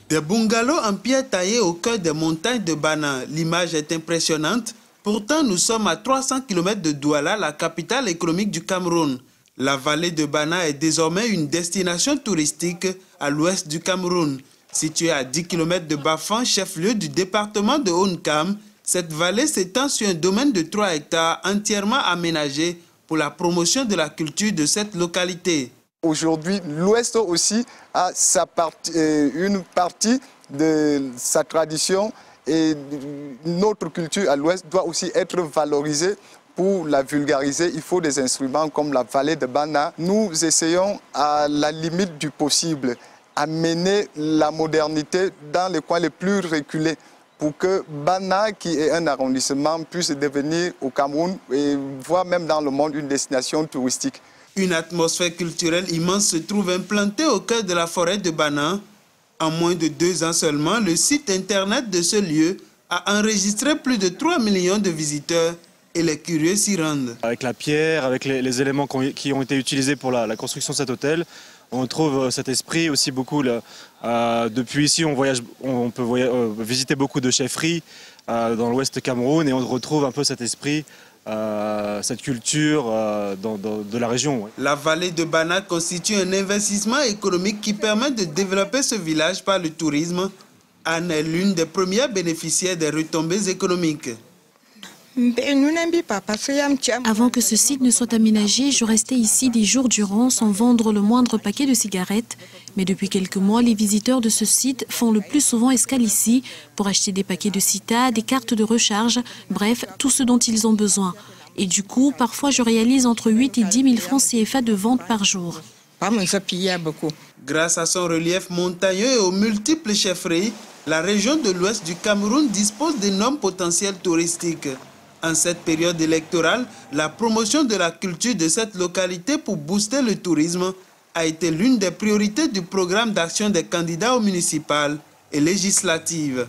Des bungalows en pierre taillée au cœur des montagnes de Bana. L'image est impressionnante. Pourtant, nous sommes à 300 km de Douala, la capitale économique du Cameroun. La vallée de Bana est désormais une destination touristique à l'ouest du Cameroun. Située à 10 km de Bafang, chef-lieu du département de Haut-Nkam, cette vallée s'étend sur un domaine de 3 hectares entièrement aménagé pour la promotion de la culture de cette localité. Aujourd'hui, l'Ouest aussi a une partie de sa tradition et notre culture à l'Ouest doit aussi être valorisée. Pour la vulgariser, il faut des instruments comme la vallée de Bana. Nous essayons à la limite du possible à mener la modernité dans les coins les plus reculés pour que Bana, qui est un arrondissement, puisse devenir au Cameroun et voire même dans le monde une destination touristique. Une atmosphère culturelle immense se trouve implantée au cœur de la forêt de Bana. En moins de 2 ans seulement, le site internet de ce lieu a enregistré plus de 3 millions de visiteurs et les curieux s'y rendent. Avec la pierre, avec les éléments qui ont été utilisés pour la construction de cet hôtel, on trouve cet esprit aussi beaucoup. Depuis ici, on peut visiter beaucoup de chefferies dans l'ouest Cameroun et on retrouve un peu cet esprit, cette culture de la région. Ouais. La vallée de Bana constitue un investissement économique qui permet de développer ce village par le tourisme. Anne est l'une des premières bénéficiaires des retombées économiques. Avant que ce site ne soit aménagé, je restais ici des jours durant sans vendre le moindre paquet de cigarettes. Mais depuis quelques mois, les visiteurs de ce site font le plus souvent escale ici pour acheter des paquets de Cita, des cartes de recharge, bref, tout ce dont ils ont besoin. Et du coup, parfois je réalise entre 8 et 10 000 francs CFA de vente par jour. Grâce à son relief montagneux et aux multiples chefferies, la région de l'ouest du Cameroun dispose d'énormes potentiels touristiques. En cette période électorale, la promotion de la culture de cette localité pour booster le tourisme a été l'une des priorités du programme d'action des candidats aux municipales et législatives.